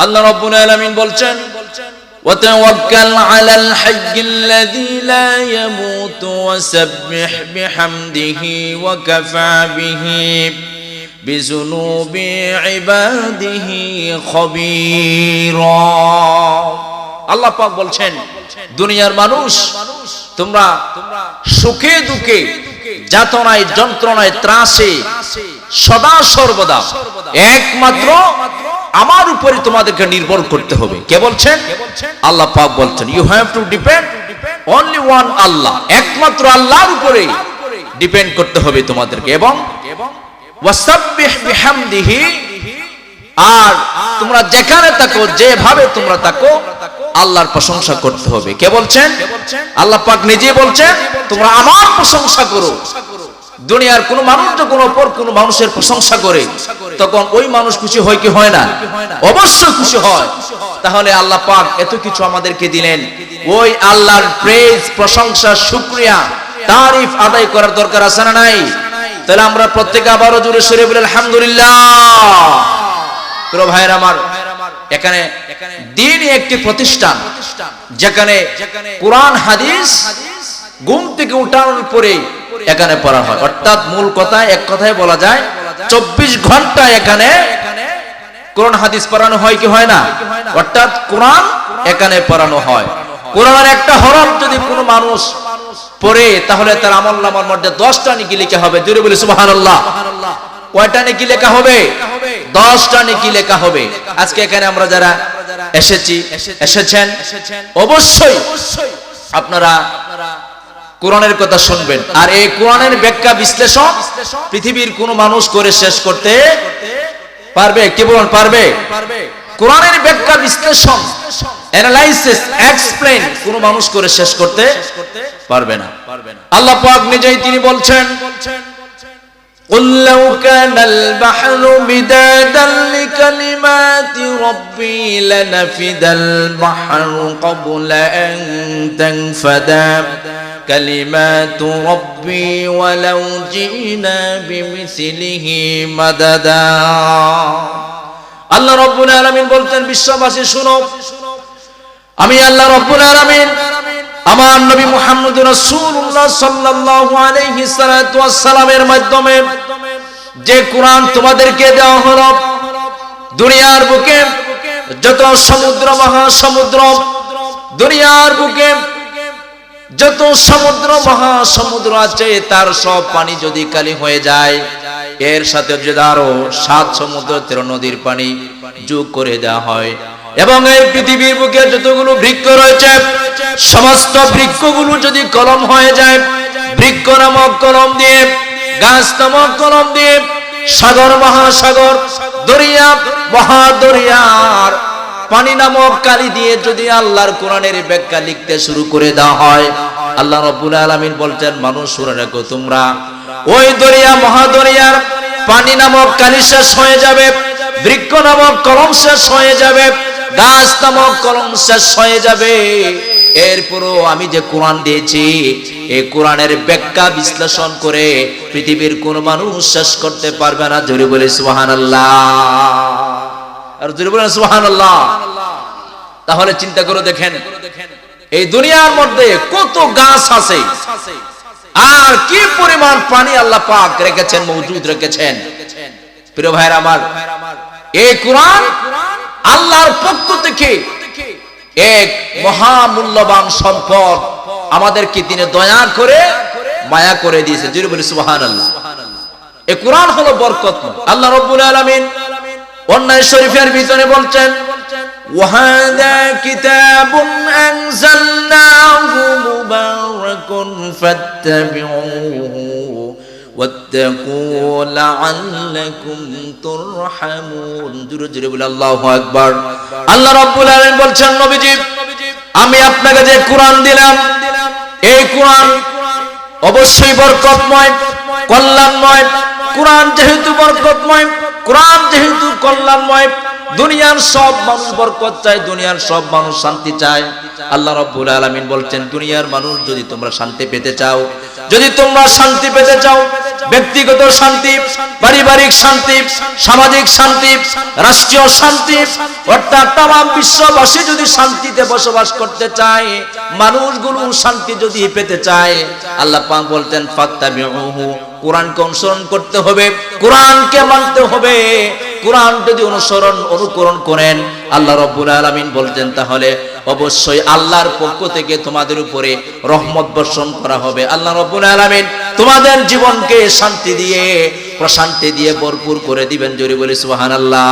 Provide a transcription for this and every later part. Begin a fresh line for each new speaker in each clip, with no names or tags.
আল্লাহ রাব্বুল আলামিন বলছেন وتوكل على الحي الذي لا يموت وسبح بحمده وكفى به بذنوب عباده خبيرا আল্লাহ পাক বলছেন দুনিয়ার মানুষ তোমরা সুখে দুঃখে যাতনায় যন্ত্রণায় ত্রাসে সদা সর্বদা একমাত্র আমার উপরে তোমাদেরকে নির্ভর করতে হবে। কে বলছেন? আল্লাহ পাক বলছেন you have to depend only one Allah, একমাত্র আল্লাহর উপরে ডিপেন্ড করতে হবে তোমাদেরকে। এবং ওয়াসাব্বিহ বিহামদিহি, আর তোমরা যেখানে থাকো যেভাবে তোমরা থাকো আল্লাহর প্রশংসা করতে হবে। কে বলছেন? আল্লাহ পাক নিজে বলছেন তোমরা আমার প্রশংসা করো। দুনিয়ার কোন মানুষ যখন অপর কোন মানুষের প্রশংসা করে তখন ওই মানুষ খুশি হয় কি হয় না? অবশ্যই খুশি হয়। তাহলে আল্লাহ পাক এত কিছু আমাদেরকে দিলেন, ওই আল্লাহর প্রেজ, প্রশংসা, শুকরিয়া, তারিফ আদায় করার দরকার আছে না নাই? তাহলে আমরা প্রত্যেকে আবারও জোরে সরে বলি আলহামদুলিল্লাহ। প্রিয় ভাইরা আমার, এখানে দ্বীনি একটি প্রতিষ্ঠান যেখানে কোরআন হাদিস ঘুম থেকে উঠানোর পরে এখানে পড়া হয়। অর্থাৎ মূল কথায় এক কথায় বলা যায় 24 ঘন্টা এখানে কোরআন হাদিস পড়ানো হয় কি হয় না? অর্থাৎ কোরআন এখানে পড়ানো হয়। কোরআনের একটা হরফ যদি কোনো মানুষ পড়ে তাহলে তার আমলনামার মধ্যে 10টা নেকি লেখা হবে। জোরে বলি সুবহানাল্লাহ। কয়টা নেকি লেখা হবে? 10টা নেকি লেখা হবে। আজকে এখানে আমরা যারা এসেছেন অবশ্যই আপনারা কোরআনের কথা শুনবেন। আর এই কোরআনের ব্যাখ্যা বিশ্লেষণ পৃথিবীর কোন মানুষ করে শেষ করতে পারবে? কে বলেন পারবে? কোরআনের ব্যাখ্যা বিশ্লেষণ, অ্যানালাইসিস, এক্সপ্লেইন কোন মানুষ করে শেষ করতে পারবে না। আল্লাহ পাক নিজেই তিনি বলছেন قل لو كان البحر مدادا لكلمات ربي لنفد البحر قبل أن تنفد كلمات ربي ولو جئنا بمثله مددا। আল্লাহ রাব্বুল আলামিন বলতেন বিশ্ববাসী শুনো, আমি আল্লাহ রাব্বুল আলামিন আমার নবী মুহাম্মদ রাসূলুল্লাহ সাল্লাল্লাহু আলাইহি সাল্লাতু ওয়াস সালামের মাধ্যমে যে কোরআন তোমাদেরকে দেওয়া হলো, দুনিয়ার বুকে যত সমুদ্র মহাসমুদ্র, দুনিয়ার বুকে যত সমুদ্র মহাসমুদ্র আছে তার সব পানি যদি কালি হয়ে যায়, এর সাথে যদি আরো 7 সমুদ্র 13 নদীর পানি যোগ করে দেওয়া হয়, এবং এই পৃথিবীর বুকে যতগুলো বৃক্ষ রয়েছে সমস্ত বৃক্ষগুলো যদি কলম হয়ে যায়, বৃক্ষ নামক কলম দিয়ে, গাছ নামক কলম দিয়ে, সাগর মহাসাগর, দরিয়া মহাদরিয়ার পানি নামক কালি দিয়ে যদি আল্লাহর কোরআনের ব্যাখ্যা লিখতে শুরু করে দেওয়া হয়, আল্লাহ রাব্বুল আলামিন বলছেন মানুষ শুনে রাখো, তোমরা ওই দরিয়া মহাদরিয়ার পানি নামক কালি শেষ হয়ে যাবে, বৃক্ষ নামক কলম শেষ হয়ে যাবে, গাছ নামক কলম শেষ হয়ে যাবে, এরপরও আমি যে কোরআন দিয়েছি এই কোরআনের ব্যাখ্যা বিশ্লেষণ করে পৃথিবীর কোন মানুষ শেষ করতে পারবে না। জোরে বলে সুবহানাল্লাহ। আর জোরে বলেন সুবহানাল্লাহ। তাহলে চিন্তা করে দেখেন এই দুনিয়ার মধ্যে কত গাছ আছে আর কি পরিমাণ পানি আল্লাহ পাক রেখেছেন, মওজুদ রেখেছেন। প্রিয় ভাইরা আমার, এই কোরআন আল্লাহর পক্ষ থেকে এক মহামূল্যবান সম্পদ আমাদেরকে তিনি দয়া করে মায়া করে দিয়েছেন। জোরে বলি সুবহানাল্লাহ। এই কোরআন হলো বরকতময়। আল্লাহ রাব্বুল আলামিন অন্যায় শরীফের ভিতরে বলছেন ওয়াহাদা কিতাবুন আনজালনাহু মুবারাকুন ফাত্তাবিউহু ওয়াত্তাকু লাআল্লাকুম তুরহামুন। জোরে জোরে বলে আল্লাহু আকবার। আল্লাহ রাব্বুল আলামিন বলছেন নবীজি, আমি আপনাকে যে কোরআন দিলাম এই কোরআন অবশ্যই বরকতময়, কল্যাণময়। কোরআন যেহেতু বরকতময়, কোরআন যেহেতু কল্যাণময়, দুনিয়ার সব মানুষ বরকত চায়, দুনিয়ার সব মানুষ শান্তি চায়। আল্লাহ রাব্বুল আলামিন বলছেন, দুনিয়ার মানুষ যদি তোমরা শান্তি পেতে চাও, যদি তোমরা শান্তি পেতে চাও, ব্যক্তিগত শান্তি, পারিবারিক শান্তি, সামাজিক শান্তি, রাষ্ট্রীয় শান্তি, অর্থাৎ তাম বিশ্ববাসী যদি শান্তিতে বসবাস করতে চায়, মানুষগুলো শান্তি যদি পেতে চায়, আল্লাহ পাক বলতেন ফাত্তাবিউহু, কোরআনকে অনুসরণ করতে হবে, কোরআনকে মানতে হবে। কোরআন যদি অনুকরণ করেন, আল্লাহ রাব্বুল আলামিন বলতেন, তাহলে অবশ্যই আল্লাহর পক্ষ থেকে তোমাদের উপরে রহমত বর্ষণ করা হবে। আল্লাহ রাব্বুল আলামিন তোমাদের জীবনকে শান্তি দিয়ে, প্রশান্তি দিয়ে ভরপুর করে দিবেন। জোরে বলি সুবহানাল্লাহ।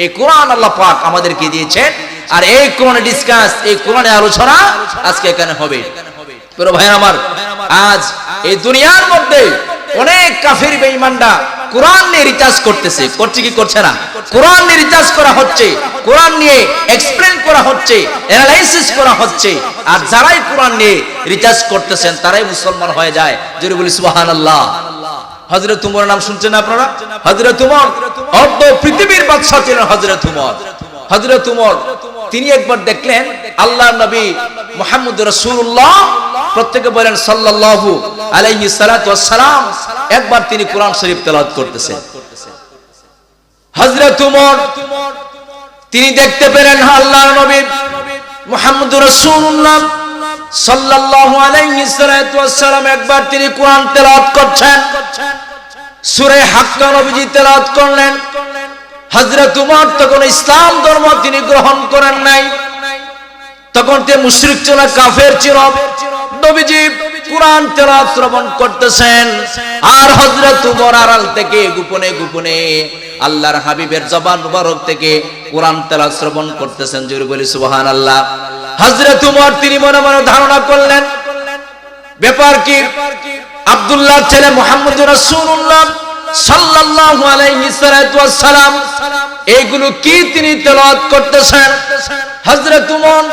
এই কোরআন আল্লাহ পাক আমাদেরকে দিয়েছেন, আর এই কোরআনে ডিসকাস, এই কোরআনে আলোচনা আজকে এখানে হবে। প্রিয় ভাই আমার, আজ এই দুনিয়ার মধ্যে অনেক কাফির বেঈমানরা কোরআন নিয়ে রিসার্চ করতেছে, করছে কি করছে না? কোরআন নিয়ে রিসার্চ করা হচ্ছে, কোরআন নিয়ে এক্সপ্লেইন করা হচ্ছে, অ্যানালাইসিস করা হচ্ছে, আর যারাই কোরআন নিয়ে রিসার্চ করতেছেন তারাই মুসলমান হয়ে যায়। যদি বলি সুবহানাল্লাহ। হযরত উমরের নাম শুনছেন আপনারা? হযরত উমর অর্ধ পৃথিবীর বাদশা ছিলেন। হযরত উমর তিনি একবার দেখলেন আল্লাহর নবী মুহাম্মদ রাসূলুল্লাহ, প্রত্যেকে বলেন সাল্লাল্লাহু আলাইহি সাল্লাতু ওয়াস সালাম, একবার তিনি কোরআন শরীফ তেলাওয়াত করতেছেন। হযরত উমর তিনি দেখতে পেলেন আল্লাহর নবী মুহাম্মদ রাসূলুল্লাহ সাল্লাল্লাহু আলাইহি সাল্লাতু ওয়াস সালাম একবার তিনি কোরআন তেলাওয়াত করছেন। সূরা হাক্কা নবীজি তেলাওয়াত করলেন। হযরত উমর তখন ইসলাম ধর্ম তিনি গ্রহণ করেন নাই, তখন তিনি মুশরিক ছিল, কাফের ছিল। নবীজি কোরআন তেলাওয়াত শ্রবণ করতেছেন, আর হযরত উমর আড়াল থেকে গোপনে গোপনে আল্লাহর হাবিবের জবান মুবারক থেকে কোরআন তেলাওয়াত শ্রবণ করতেছেন। জোরে বলি সুবহানাল্লাহ। হযরত উমর তিনি মনে মনে ধারণা করলেন, ব্যাপার কি? আব্দুল্লাহ ছেলে মুহাম্মদুর রাসূলুল্লাহ সাল্লাল্লাহু আলাইহি সাল্লাম এইগুলো কি তিনি তেলাওয়াত করতেছেন? হযরত উমর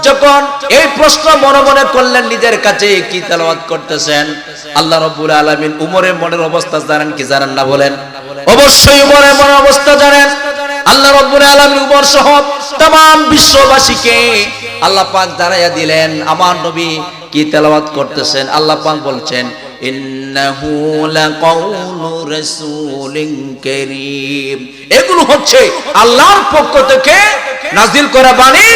যখন এই প্রশ্ন মনে মনে করলেন নিজের কাছে, কি তেলাওয়াত করতেছেন? আল্লাহ রাব্বুল আলামিন উমরের মনের অবস্থা জানেন কি জানেন না? বলেন। অবশ্যই উমরের মনের অবস্থা জানেন। আল্লাহ রাব্বুল আলামিন উমর সহ तमाम বিশ্ববাসীকে আল্লাহ পাক দাঁড়াইয়া দিলেন, আমার নবী কি তেলাওয়াত করতেছেন। আল্লাহ পাক বলছেন, ইন্নাহু লাকাউলু রাসূলিন কারীম, এগুলো হচ্ছে আল্লাহর পক্ষ থেকে নাজিল করা বাণী।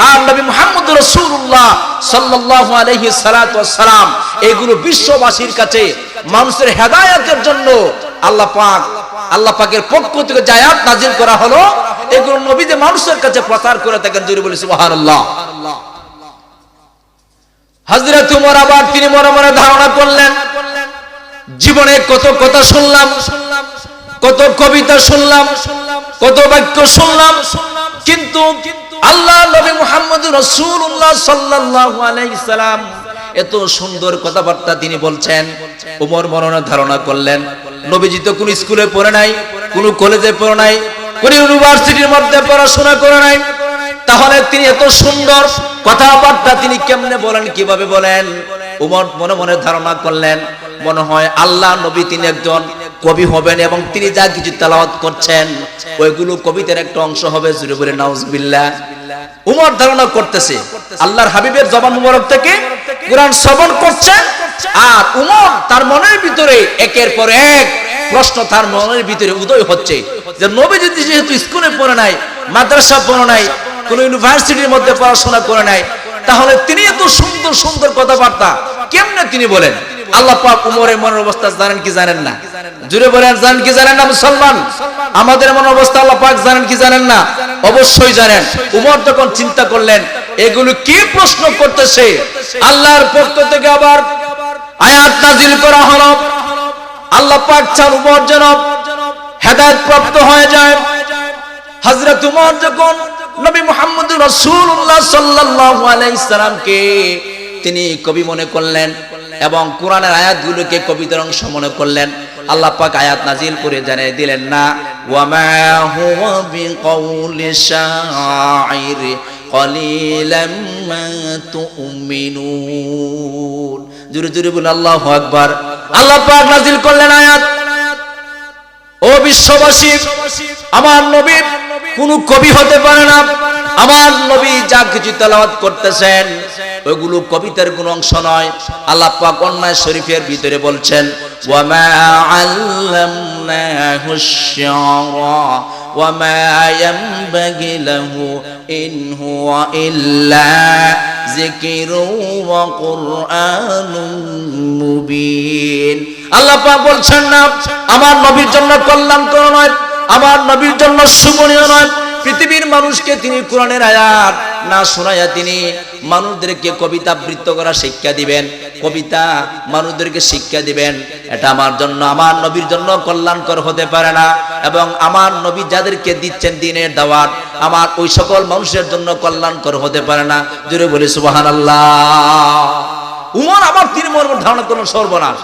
আর নবী মুহাম্মদ রাসূলুল্লাহ সাল্লাল্লাহু আলাইহি সাল্লাতু ওয়াস সালাম এগুলো বিশ্ববাসীর কাছে মানুষের হেদায়েতের জন্য আল্লাহ পাকের পক্ষ থেকে যে আয়াত নাজিল করা হলো, এগুলো নবী যে মানুষের কাছে প্রচার করে থাকেন। জোরে বলি সুবহানাল্লাহ। হযরত উমর আবার তিনি মনে মনে ধারণা করলেন, জীবনে কত কথা শুনলাম, কত কবিতা শুনলাম, কত বাক্য শুনলাম, কিন্তু আল্লাহ নবী মুহাম্মদ রাসূলুল্লাহ সাল্লাল্লাহু আলাইহি সাল্লাম এত সুন্দর কথাবার্তা তিনি বলছেন। উমর মনে ধারণা করলেন, নবীজি তো কোন স্কুলে পড়ে নাই, কোন কলেজে পড়ে নাই, কোন ইউনিভার্সিটির মধ্যে পড়াশোনা করে নাই, তাহলে তিনি এত সুন্দর কথাবার্তা তিনি কেমনে বলেন, কিভাবে বলেন? উমর মনে মনে ধারণা করলেন, মনে হয় আল্লাহ নবী তিনি একজন কবি হবেন এবং তিনি যা কিছু তেলাওয়াত করছেন ওইগুলো কবিতার একটা অংশ হবে। জোরে বলে নাউজুবিল্লাহ। উমর ধারণা করতেছে আল্লাহর হাবিবের জবান মুবারক থেকে কোরআন শ্রবণ করছেন, আর উমর তার মনের ভিতরে একের পর এক প্রশ্ন তার মনের ভিতরে উদয় হচ্ছে যে নবী যদি যেহেতু স্কুলে পড়ে নাই, মাদ্রাসা পড়ে নাই, কোন ইউনিভার্সিটির মধ্যে পড়াশোনা করে নাই, তাহলে তিনি এত সুন্দর সুন্দর কথাবার্তা কেমনে তিনি বলেন? আল্লাহ পাক উমরের মনের অবস্থা জানেন কি জানেন না? জুড়ে বলেন, জানেন কি জানেন না মুসলমান? আমাদের মনের অবস্থা আল্লাহ পাক জানেন কি জানেন না? অবশ্যই জানেন। উমর তখন চিন্তা করলেন, এগুলো কি প্রশ্ন করতেছে? আল্লাহর পক্ষ থেকে আবার আয়াত নাজিল করা হলো। আল্লাহ পাক চান উমর যেন হেদায়েত প্রাপ্ত হয়ে যায়। হযরত উমর যখন নবী মুহাম্মদ রাসূলুল্লাহ সাল্লাল্লাহু আলাইহি সাল্লামকে তিনি কবি মনে করলেন এবং কোরআনের আয়াতগুলোকে কবিতার অংশ মনে করলেন, আল্লাহ পাক আয়াত নাজিল করে জানিয়ে দিলেন, না ওয়া মা হুয়া বিকাউলি শাইর কলিলাম মা তুমিনুন। জোরে জোরে বলে আল্লাহু আকবার। আল্লাহ পাক নাজিল করলেন আয়াত, ও বিশ্ববাসী আমার নবী কোন কবি হতে পারে না। আমার নবী যা কিছু তেলাওয়াত করতেছেন ওইগুলো কবিতার কোন অংশ নয়। আল্লাহ পাক অন্যায় শরীফের ভিতরে বলছেন ওয়া মা আল্লামনাহু আশ-শি'রা ওয়া মা ইয়ানবাগি লাহু ইন হুয়া ইল্লা যিকরুন ওয়া কুরআনুম মুবিন। আল্লাহ পাক বলছেন না আমার নবীর জন্য কল্যাণকর নয়, আমার নবীর জন্য শুভনীয় নয়। পৃথিবীর মানুষকে তিনি কোরআনের আয়াত না শোনায়া তিনি মানুষদেরকে কবিতা আবৃত্তি করা শিক্ষা দিবেন, কবিতা মানুষদেরকে শিক্ষা দিবেন, এটা আমার জন্য আমার নবীর জন্য কল্যাণকর হতে পারে না। এবং আমার নবী যাদেরকে দিচ্ছেন দ্বীনের দাওয়াত আমার ওই সকল মানুষের জন্য কল্যাণকর হতে পারে না। জোরে বলি সুবহানাল্লাহ। উমর আবার তিনি মনে ধারণা করলেন সর্বনাশ।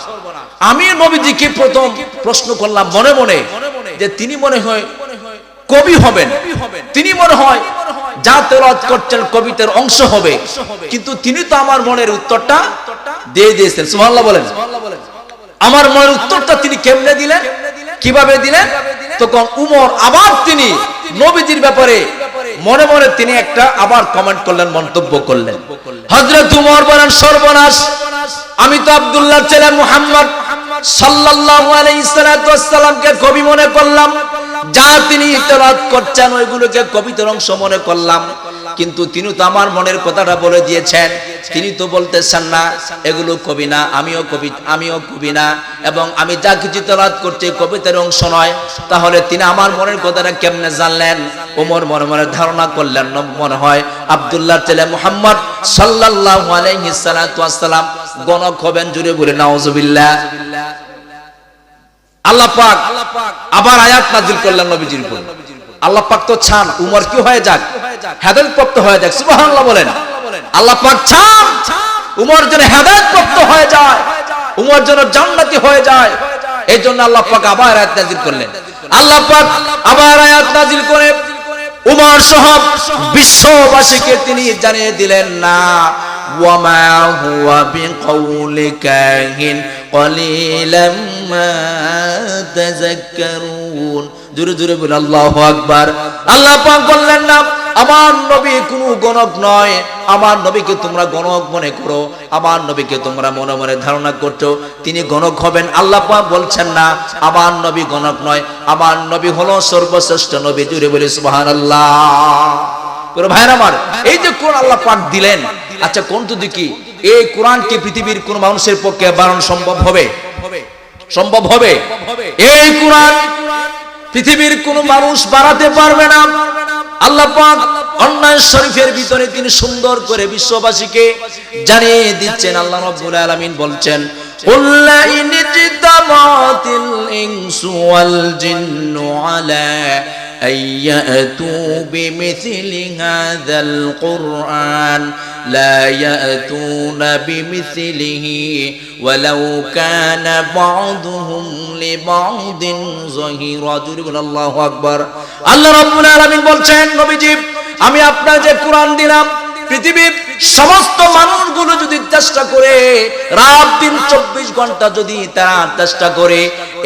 আমি নবীজিকে প্রথম প্রশ্ন করলাম মনে মনে যে তিনি মনে হয় কবি হবেন, তিনি মনে হয় যা তেলাওয়াত করছেন কবিতার অংশ হবে, কিন্তু তিনি তো আমার মনের উত্তরটা দিয়ে দিয়েছেন। সুবহানাল্লাহ বলেন। আমার মনের উত্তরটা তিনি কেমনে দিলেন, কিভাবে দিলেন? তখন উমর আবার তিনি নবীজির ব্যাপারে মনে মনে তিনি একটা আবার কমেন্ট করলেন, মন্তব্য করলেন। হযরত উমর বলেন সর্বনাশ, আমি তো আব্দুল্লাহর ছেলে মুহাম্মদ সাল্লাল্লাহু আলাইহি সাল্লামকে কবি মনে করলাম, যা তিনি তেলাওয়াত করছেন ওইগুলোকে কবিতার অংশ মনে করলাম, কিন্তু তিনি তো আমার মনের কথাটা বলে দিয়েছেন। তিনি তো বলতেছেন না এগুলো কবি না, আমিও কবি না, এবং আমি যা কিছু তেলাওয়াত করছি কবিতার অংশ নয়। তাহলে তিনি আমার মনের কথাটা কেমনে জানলেন? ওমর মনে মনে ধারণা করলেন মনে হয় আব্দুল্লাহর ছেলে মুহাম্মদ সাল্লাল্লাহু আলাইহি সাল্লাম গণক হবেন। জুড়ে বলে নাউজুবিল্লাহ। আল্লাহ পাক আবার আয়াত নাযিল করলেন নবীজির উপর। আল্লাহ পাক তো চান উমর কি হয়ে যাক, হেদায়েত প্রাপ্ত হয়ে যাক। সুবহানাল্লাহ বলেন। আল্লাহ পাক চান উমর যেন হেদায়েত প্রাপ্ত হয়ে যায়, উমর যেন জান্নাতি হয়ে যায়। এই জন্য আল্লাহ পাক আবার আয়াত নাযিল করলেন। আল্লাহ পাক আবার আয়াত নাযিল করে উমর সহ বিশ্ববাসীকে তিনি জানিয়ে দিলেন না ওয়া মা হুয়া বিকাউলি কাহিন কলিলাম মা তাযাক্কারুন। জোরে জোরে বলে আল্লাহু আকবার। আল্লাহ পাক বললেন না আমার নবী কোনো গণক নয়, আমার নবীকে তোমরা গণক মনে করো, আমার নবীকে তোমরা মনে মনে ধারণা করছো তিনি গণক হবেন। আল্লাহ পাক বলছেন না আমার নবী গণক নয়, আমার নবী হলো সর্বশ্রেষ্ঠ নবী। জোরে বলে সুবহানাল্লাহ। পুরো ভাইরা আমার, এই যে কোরআন আল্লাহ পাক দিলেন, আচ্ছা কোন তো দেখি এই কোরআনকে পৃথিবীর কোন মানুষের পক্ষে বানানো সম্ভব হবে? সম্ভব হবে? এই কোরআন পৃথিবীর কোন মানুষ বানাতে পারবে না। আল্লাহ পাক অন্যায় শরীফের ভিতরে তিনি সুন্দর করে বিশ্ববাসীকে জানিয়ে দিচ্ছেন। আল্লাহ রাব্বুল আলামিন বলছেন কুল্লা ইন জিতামাতিল ইনসু ওয়াল জিন্নু আলা আইয়াতু বিমিসলি হাযাল কুরআন লা ইয়াতুনা বিমিসলিহি ওয়ালাউ কানা বা'দুহুম লিবা'দিন যাহিরা। আল্লাহু আকবার। আল্লাহ রাব্বুল আলামিন বলছেন নবীজি আমি আপনার যে কোরআন দিলাম পৃথিবীর সমস্ত মানুষগুলো যদি চেষ্টা করে রাত দিন 24 ঘন্টা যদি তারা চেষ্টা করে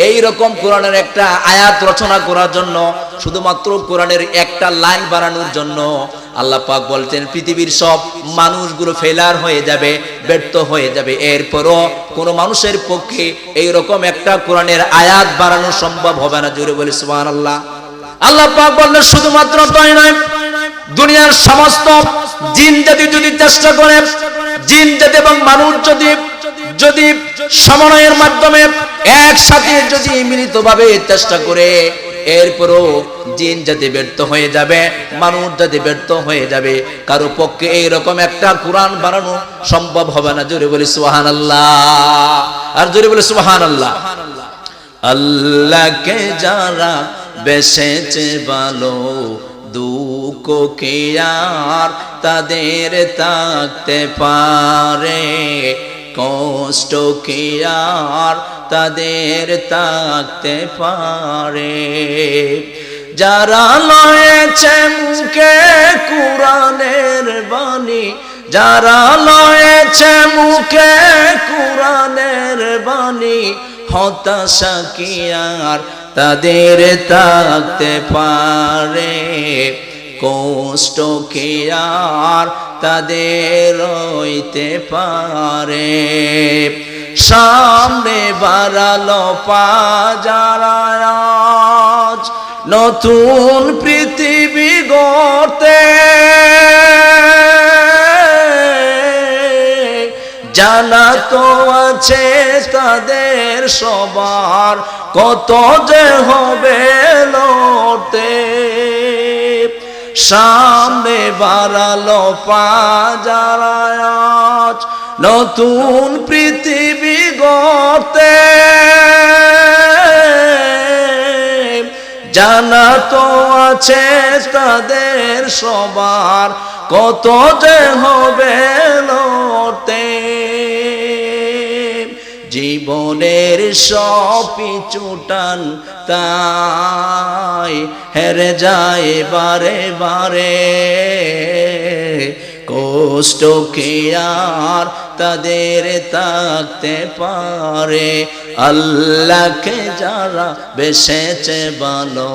এই রকম কোরআনের একটা আয়াত রচনা করার জন্য, শুধুমাত্র কোরআনের একটা লাইন বানানোর জন্য, আল্লাহ পাক বলছেন পৃথিবীর সব মানুষগুলো ফেলার হয়ে যাবে, ব্যর্থ হয়ে যাবে। এরপরও কোন মানুষের পক্ষে এই রকম একটা কোরআনের আয়াত বানানো সম্ভব হবে না। জোরে বলি সুবহানাল্লাহ। আল্লাহ পাক বললেন শুধুমাত্র তাই নয়, দুনিয়ার সমস্ত জিন জাতি যদি চেষ্টা করে, জিন জাতি এবং মানুষ যদি সমন্বয়ের মাধ্যমে একসাথে যদি মিলিতভাবে চেষ্টা করে, এরপরও জিন জাতি ব্যর্থ হয়ে যাবে, মানুষ জাতি ব্যর্থ হয়ে যাবে। কারো পক্ষে এইরকম একটা কোরআন বানানো সম্ভব হবে না। জোরে বলি সুবহানাল্লাহ। আর জোরে বলি সুবহানাল্লাহ। আল্লাহকে যারা বেসেছে ভালো দুঃখ কে আর তাদের থাকতে পারে, কষ্ট কে আর তাদের থাকতে পারে। যারা লয়েছে মুখে কুরআনের বাণী, যারা লয়েছে মুখে কুরআনের বাণী, হতাশা কি আর তাদের থাকতে পারে, কষ্ট কি আর তাদের হইতে পারে। সামনে বাড়ালো পাজারা আজ নতুন পৃথিবী গড়তে, জানা তো আছে তাদের সবার কত যে হবে লড়তে। সামনে বাড়ালো পাজারা আজ নতুন পৃথিবী গড়তে, জানা তো আছে তাদের সবার কত যে হবে লড়তে। জীবনের সব পিছুটান তাই হেরে যায় বারে বারে, কষ্ট কে আর তাদের থাকতে পারে। আল্লাহকে যারা বেসেছে ভালো,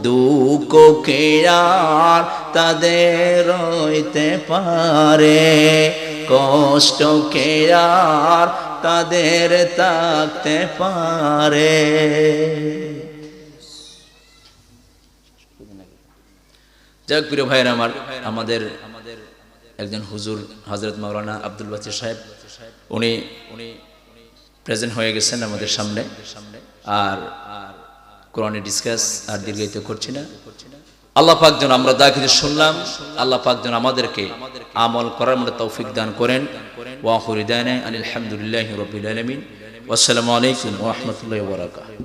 দুঃখ কে আর তাদের হইতে পারে, কষ্ট কে আর তাদের থাকতে পারে। যাক প্রিয় ভাইয়েরা আমার, আমাদের একজন হুজুর হযরত মাওলানা আব্দুল বাসির সাহেব উনি প্রেজেন্ট হয়ে গেছেন আমাদের সামনে। আর কোরআনে ডিসকাস আর দীর্ঘায়িত করছি না। আল্লাহ পাক যেন আমরা যা কিছু শুনলাম, আল্লাহ পাক যেন আমাদেরকে আমল করার মতো তৌফিক দান করেন। ওয়া আখিরু দাওয়ানা আলহামদুলিল্লাহি রাব্বিল আলামিন। ওয়াসসালামু আলাইকুম ওয়া রাহমাতুল্লাহি ওয়া বারাকাতুহু।